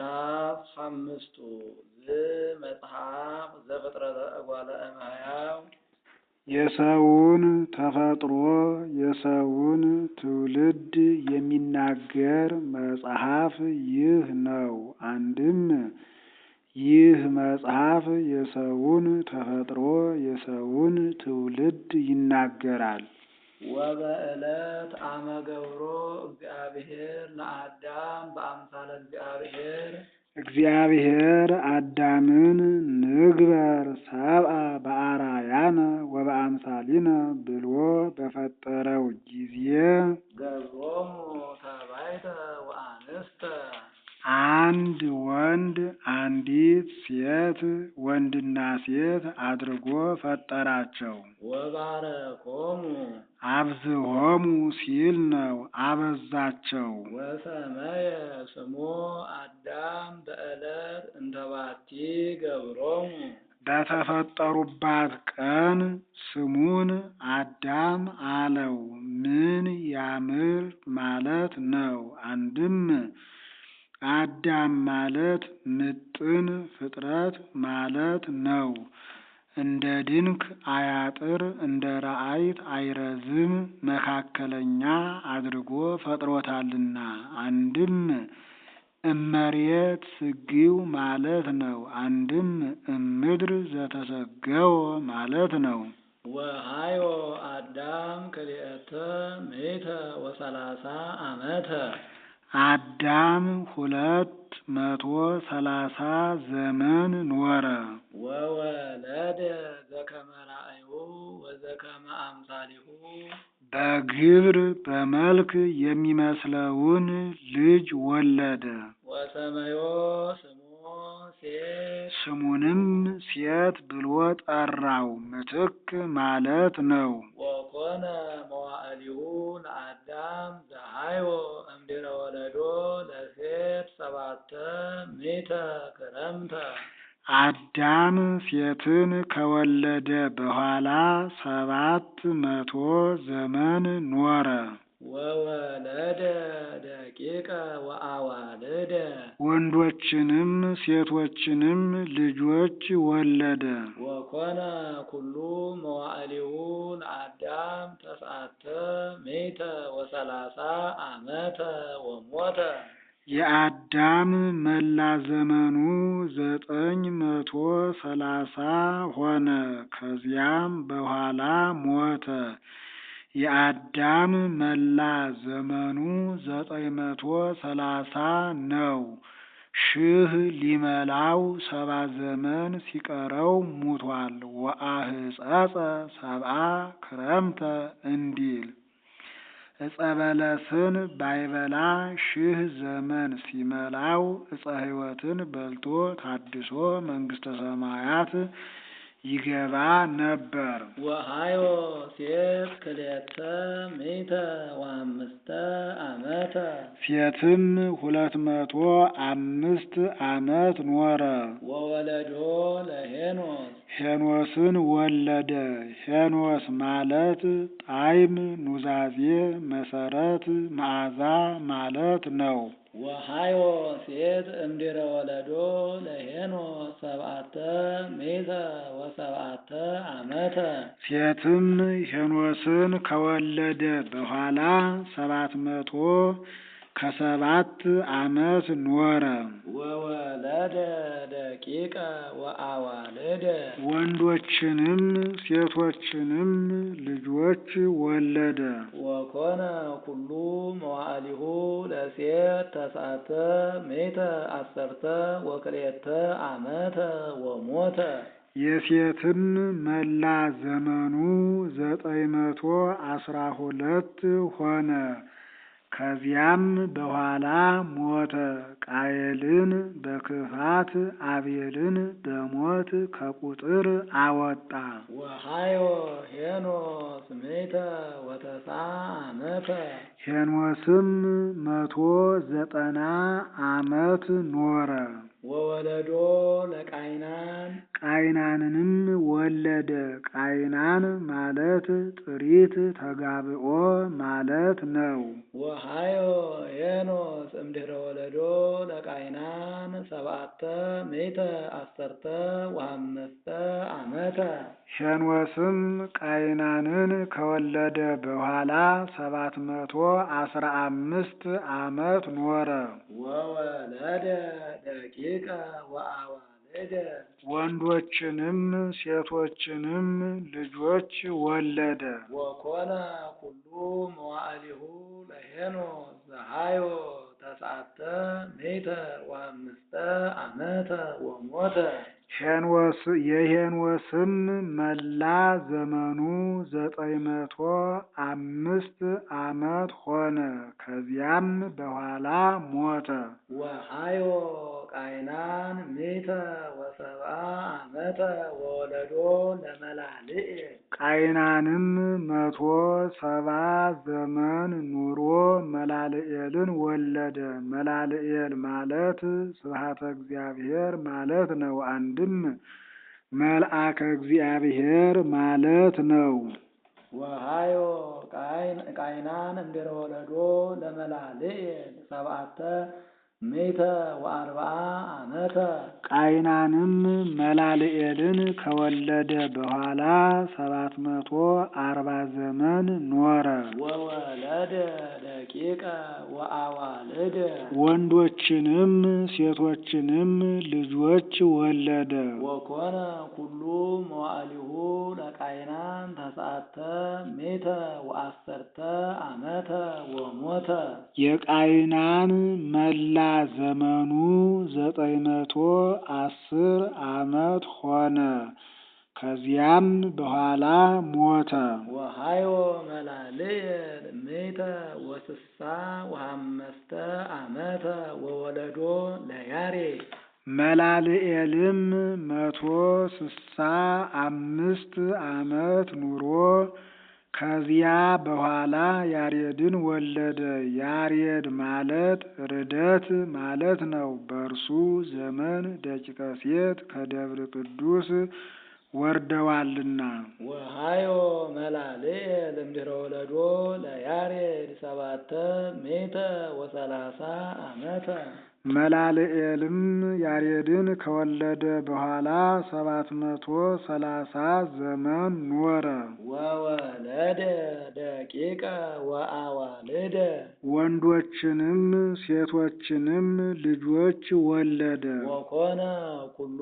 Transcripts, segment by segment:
ምዕራፍ ሓምስቱ ዘመጽሐፍ ዘፍጥረተ እጓለ እመሕያው የሰውን ተፈጥሮ የሰውን ትውልድ የሚናገር መጽሐፍ ይህ ነው። አንድም ይህ መጽሐፍ የሰውን ተፈጥሮ የሰውን ትውልድ ይናገራል። ወበዕለት አመ ገብሮ እግዚአብሔር ለአዳም በአምሳለ እግዚአብሔር እግዚአብሔር አዳምን ንግበር ሰብአ በአርአያነ ወበአምሳሊነ ብሎ በፈጠረው ጊዜ ገብሮሙ ተባይተ ወአንስተ አንድ ወንድ አንዲት ሴት ወንድና ሴት አድርጎ ፈጠራቸው። ወባረኮሙ አብዝሆሙ ሲል ነው፣ አበዛቸው። ወሰመየ ስሞ አዳም በዕለት እንተባቲ ገብሮሙ በተፈጠሩባት ቀን ስሙን አዳም አለው። ምን ያምር ማለት ነው። አንድም አዳም ማለት ምጥን ፍጥረት ማለት ነው። እንደ ድንክ አያጥር እንደ ረአይት አይረዝም መካከለኛ አድርጎ ፈጥሮታልና። አንድም እመሬት ስጊው ማለት ነው። አንድም እምድር ዘተሰገወ ማለት ነው። ወሃዮ አዳም ክልኤተ ምእተ ወሰላሳ ዓመተ አዳም 230 ዘመን ኖረ። ወወለደ ዘከመ ራእዩ ወዘከመ አምሳሊሁ በግብር በመልክ የሚመስለውን ልጅ ወለደ። ወሰመዮ ስሞ ሴት ስሙንም ሴት ብሎ ጠራው። ምትክ ማለት ነው። ወኮነ መዋዕሊሁ ለአዳም ዘሃዮ እምድኅረ ወለዶ ለሴት 700 ክረምተ አዳም ሴትን ከወለደ በኋላ 700 ዘመን ኖረ። ወወለደ ደቂቀ ወአዋልደ ወንዶችንም ሴቶችንም ልጆች ወለደ። ወኮነ ኩሉ መዋዕሊሁ ለአዳም 930 ዓመተ ወሞተ የአዳም መላ ዘመኑ 930 ሆነ። ከዚያም በኋላ ሞተ። የአዳም መላ ዘመኑ 930 ነው። 1000 ሊመላው 70 ዘመን ሲቀረው ሙቷል። ወአህጸጸ 70 ክረምተ እንዲል ዕፀ በለስን ባይበላ 1000 ዘመን ሲመላው ዕፀ ሕይወትን በልቶ ታድሶ መንግሥተ ሰማያት ይገባ ነበር። ወሃዮ ሴት ክልኤተ ምእተ ወአምስተ ዓመተ ሴትም 205 ዓመት ኖረ። ወወለዶ ለሄኖስ ሄኖስን ወለደ። ሄኖስ ማለት ጣዕም፣ ኑዛዜ፣ መሰረት፣ መዓዛ ማለት ነው። ወሃዮ ሴት እምድኅረ ወለዶ ለሄኖስ 700 ዓመተ ሴትም ሄኖስን ከወለደ በኋላ 707 ዓመት ኖረ። ወወለደ ደቂቀ ወአዋልደ ወንዶችንም ሴቶችንም ልጆች ወለደ። ወኮነ ኩሉ መዋዕሊሁ ለሴት 910 ወክልኤተ ዓመተ ወሞተ የሴትም መላ ዘመኑ 912 ሆነ። ከዚያም በኋላ ሞተ። ቃየልን በክፋት አቤልን በሞት ከቁጥር አወጣ። ወሃዮ ሄኖስ 190 ዓመተ ሄኖስም 190 ዓመት ኖረ። ወወለዶ ለቃይናን ቃይናንንም ወለደ። ቃይናን ማለት ጥሪት ተጋብኦ ማለት ነው። ወሃዮ ሄኖስ እምድኅረ ወለዶ ለቃይናን ሰብዓተ ምእተ አሰርተ ወአምስተ ዓመተ። ሄኖስም ቃይናንን ከወለደ በኋላ 715 ዓመት ኖረ። ወወለደ ደቂቀ ወአዋልደ ወንዶችንም ሴቶችንም ልጆች ወለደ። ወኮነ ኩሉ መዋዕሊሁ ለሄኖስ ዘሃዮ ተስዓተ ምእተ ወአምስተ ዓመተ ወሞተ። የሄኖስም መላ ዘመኑ 905 ዓመት ሆነ። ከዚያም በኋላ ሞተ። ወሃዮ ቃይናን ምእተ ወሰብዓ ዓመተ ወወለዶ ለመላልኤል። ቃይናንም 170 ዘመን ኑሮ መላልኤልን ወለደ። መላልኤል ማለት ስብሐተ እግዚአብሔር ማለት ነው። አንድም መልአከ እግዚአብሔር ማለት ነው። ወሃዮ ቃይናን እምድኅረ ወለዶ ለመላልኤል ሰብዓተ ምእተ ወአርብዓ ዓመተ። ቃይናንም መላልኤልን ከወለደ በኋላ 740 ዘመን ኖረ። ወወለደ ደቂቀ ወአዋልደ ወንዶችንም ሴቶችንም ልጆች ወለደ። ወኮነ ኩሉ መዋዕሊሁ ለቃይናን ተስዓተ ምእተ ወአሰርተ ዓመተ ወሞተ። የቃይናን መላ ዘመኑ 910 ዓመት ሆነ። ከዚያም በኋላ ሞተ። ወሃዮ መላልኤል ምእተ ወስሳ ወአምስተ ዓመተ ወወለዶ ለያሬድ። መላልኤልም 165 ዓመት ኑሮ ከዚያ በኋላ ያሬድን ወለደ። ያሬድ ማለት ርደት ማለት ነው። በእርሱ ዘመን ደቂቀ ሴት ከደብረ ቅዱስ ወርደዋልና። ወሃዮ መላልኤል እምድኅረ ወለዶ ለያሬድ ሰብዓተ ምእተ ወሰላሳ ዓመተ። መላልኤልም ያሬድን ከወለደ በኋላ 730 ዘመን ኖረ። ወወለደ ደቂቀ ወአዋልደ ወንዶችንም ሴቶችንም ልጆች ወለደ። ወኮነ ኩሉ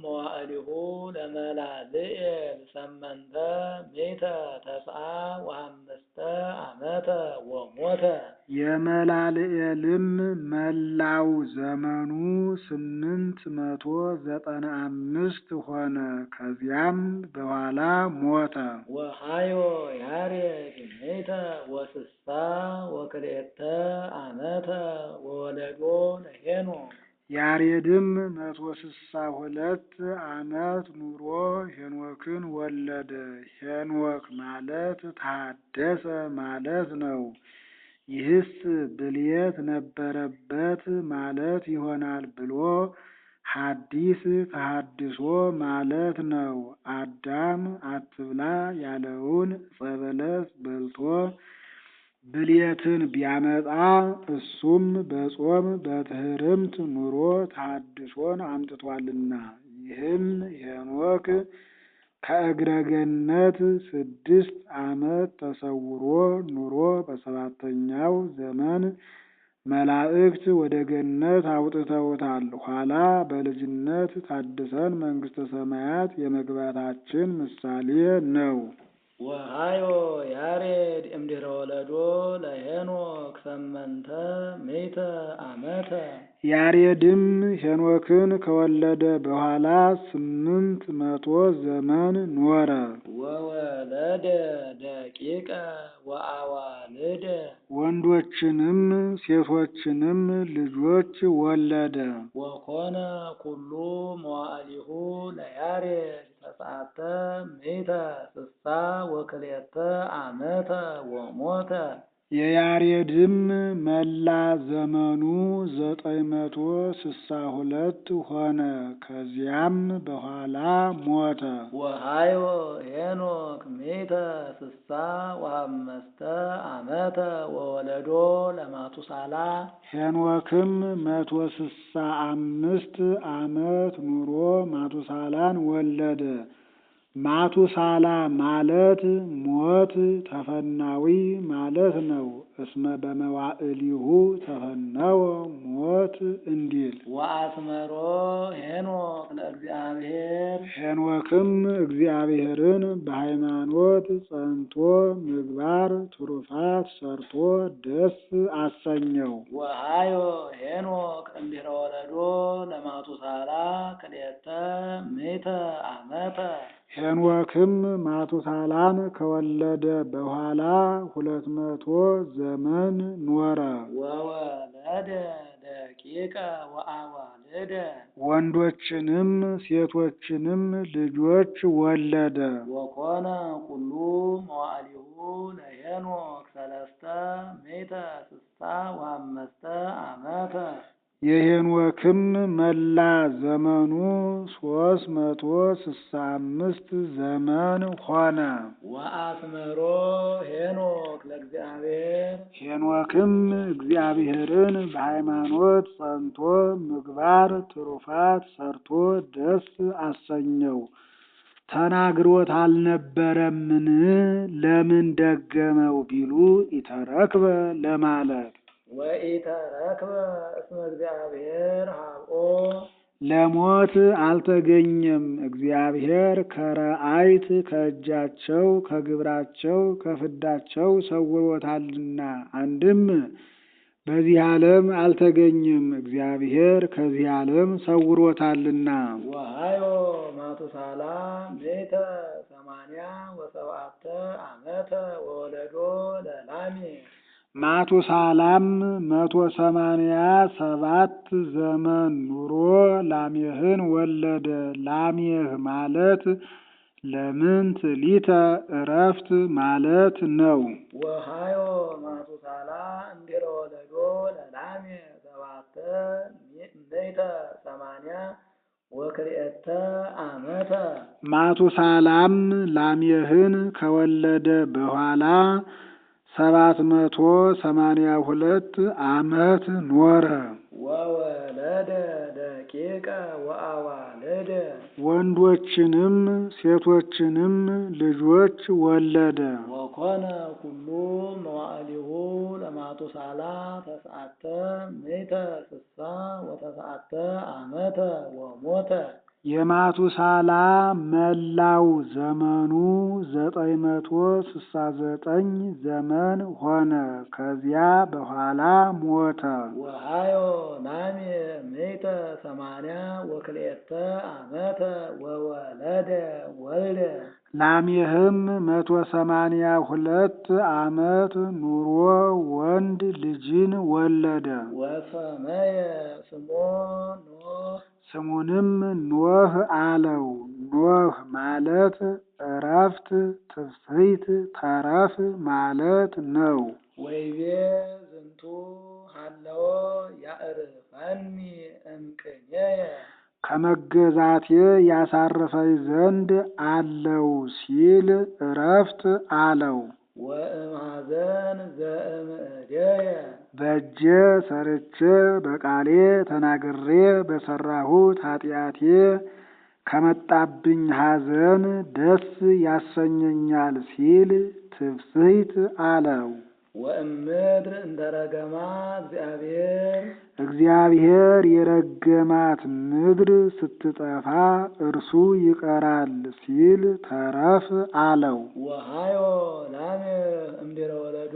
መዋዕሊሁ ለመላልኤል ሰመንተ ምእተ ተስዓ ወአምስተ ዓመተ ወሞተ። የመላልኤልም መላው ዘመኑ 895 ሆነ። ከዚያም በኋላ ሞተ። ወሃዮ ያሬድ ምእተ ወስሳ ወክልኤተ ዓመተ ወወለዶ ለሄኖስ። ያሬድም 162 ዓመት ኑሮ ሄኖክን ወለደ። ሄኖክ ማለት ታደሰ ማለት ነው። ይህስ ብልየት ነበረበት ማለት ይሆናል ብሎ ሐዲስ ተሐድሶ ማለት ነው። አዳም አትብላ ያለውን ዕፀ በለስ በልቶ ብልየትን ቢያመጣ እሱም በጾም በትሕርምት ኑሮ ተሐድሶን አምጥቷልና። ይህም ሄኖክ ከእግረ ገነት 6 ዓመት ተሰውሮ ኑሮ በሰባተኛው ዘመን መላእክት ወደ ገነት አውጥተውታል። ኋላ በልጅነት ታድሰን መንግሥተ ሰማያት የመግባታችን ምሳሌ ነው። ወሃዮ ያሬድ እምድኅረ ወለዶ ለሄኖክ ሰመንተ ምእተ ዓመተ። ያሬድም ሄኖክን ከወለደ በኋላ 800 ዘመን ኖረ። ወወለደ ደቂቀ ወአዋልደ ወንዶችንም ሴቶችንም ልጆች ወለደ። ወኮነ ኩሉ መዋዕሊሁ ለያሬድ ተስዓተ ምእተ ስሳ ወክልኤተ ዓመተ ወሞተ። የያሬድም መላ ዘመኑ 962 ሆነ። ከዚያም በኋላ ሞተ። ወሃዮ ሄኖክ ሚእተ ስሳ ወአምስተ ዓመተ ወወለዶ ለማቱሳላ ሄኖክም 165 ዓመት ኑሮ ማቱሳላን ወለደ። ማቱሳላ ማለት ሞት ተፈናዊ ማለት ነው። እስመ በመዋዕሊሁ ተፈነወ ሞት እንዲል። ወአስመሮ ሄኖክ ለእግዚአብሔር ሄኖክም እግዚአብሔርን በሃይማኖት ጸንቶ ምግባር ትሩፋት ሰርቶ ደስ አሰኘው። ወሃዮ ሄኖክ እንዲረ ወለዶ ለማቱሳላ ክልኤተ ምእተ ዓመተ ሄኖክም ማቱሳላን ከወለደ በኋላ 200 ዘመን ኖረ። ወወለደ ደቂቀ ወአዋልደ ወንዶችንም ሴቶችንም ልጆች ወለደ። ወኮነ ኩሉ መዋዕሊሁ ለሄኖክ 365 ዓመተ የሄኖክም መላ ዘመኑ 365 ዘመን ሆነ። ወአስመሮ ሄኖክ ለእግዚአብሔር ሄኖክም እግዚአብሔርን በሃይማኖት ጸንቶ ምግባር ትሩፋት ሰርቶ ደስ አሰኘው። ተናግሮት አልነበረምን? ለምን ደገመው ቢሉ ኢተረክበ ለማለት ወኢተረክበ እስመ እግዚአብሔር ሀብኦ ለሞት አልተገኘም። እግዚአብሔር ከረአይት ከእጃቸው ከግብራቸው ከፍዳቸው ሰውሮታልና። አንድም በዚህ ዓለም አልተገኘም፣ እግዚአብሔር ከዚህ ዓለም ሰውሮታልና። ወሃዮ ማቱሳላ 187 ዓመተ ወወለዶ ለላሜሕ ማቱሳላም 187 ዘመን ኑሮ ላሜሕን ወለደ። ላሜሕ ማለት ለምንት ሊተ እረፍት ማለት ነው። ወሃዮ ማቱሳላ እንዲረ ወለዶ ለላሜሕ 780 ዓመተ ማቱሳላም ላሜሕን ከወለደ በኋላ 782 ዓመት ኖረ። ወወለደ ደቂቀ ወአዋልደ ወንዶችንም ሴቶችንም ልጆች ወለደ። ወኮነ ኩሉ መዋዕሊሁ ለማቱሳላ 969 ዓመተ ወሞተ የማቱሳላ መላው ዘመኑ 969 ዘመን ሆነ። ከዚያ በኋላ ሞተ። ወሃዮ ላሜሕ 182 ዓመተ ወወለደ ወልደ ላሜሕም 182 ዓመት ኑሮ ወንድ ልጅን ወለደ። ወሰመየ ስሞ ኖህ ስሙንም ኖህ አለው። ኖህ ማለት እረፍት፣ ትፍስሕት፣ ተረፍ ማለት ነው። ወይቤ ዝንቱ ሀለወ ያዕርፈኒ እምቅኔየ ከመገዛቴ ያሳርፈኝ ዘንድ አለው ሲል እረፍት አለው። ወእምኀዘን ዘእምእዴየ በእጄ ሰርቼ በቃሌ ተናግሬ በሰራሁት ኃጢአቴ ከመጣብኝ ሐዘን ደስ ያሰኘኛል ሲል ትፍስሕት አለው። ወእምድር እንተረገማ እግዚአብሔር የረገማት ምድር ስትጠፋ እርሱ ይቀራል ሲል ተረፍ አለው። ወሃዮ ላሜሕ እምድረ ወለዶ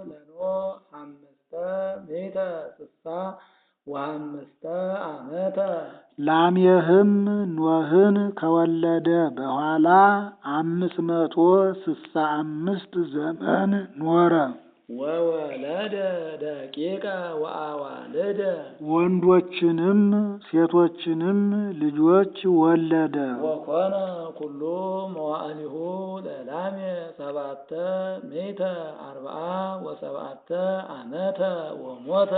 ለኖህ 565 ዓመተ ላሜሕም ኖህን ከወለደ በኋላ 565 ዘመን ኖረ። ወወለደ ደቂቀ ወአዋልደ ወንዶችንም ሴቶችንም ልጆች ወለደ። ወኮነ ኩሉ መዋዕሊሁ ለላሜ 747 ዓመተ ወሞተ።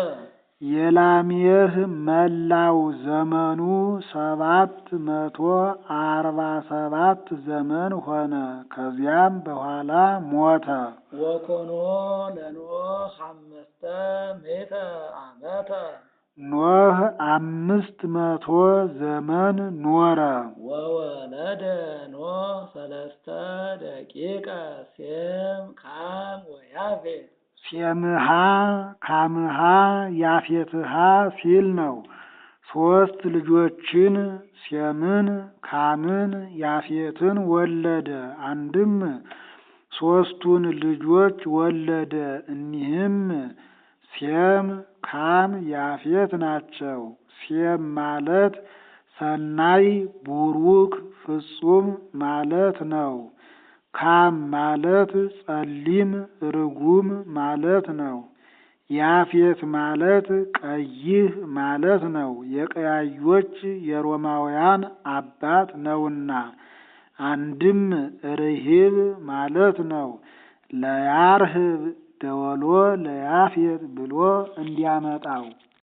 የላሜህ መላው ዘመኑ 747 ዘመን ሆነ። ከዚያም በኋላ ሞተ። ወኮኖ ለኖህ 500 ዓመተ ኖህ 500 ዘመን ኖረ። ወወለደ ኖህ 3 ደቂቀ ሴም ካም ወያፌት። ሴምሃ ካምሃ ያፌትሃ ሲል ነው። 3 ልጆችን ሴምን ካምን ያፌትን ወለደ። አንድም 3ቱን ልጆች ወለደ። እኒህም ሴም ካም ያፌት ናቸው። ሴም ማለት ሰናይ ቡሩክ ፍጹም ማለት ነው። ካም ማለት ጸሊም ርጉም ማለት ነው። ያፌት ማለት ቀይህ ማለት ነው። የቀያዮች የሮማውያን አባት ነውና። አንድም ርሂብ ማለት ነው። ለያርህብ ደወሎ ለያፌት ብሎ እንዲያመጣው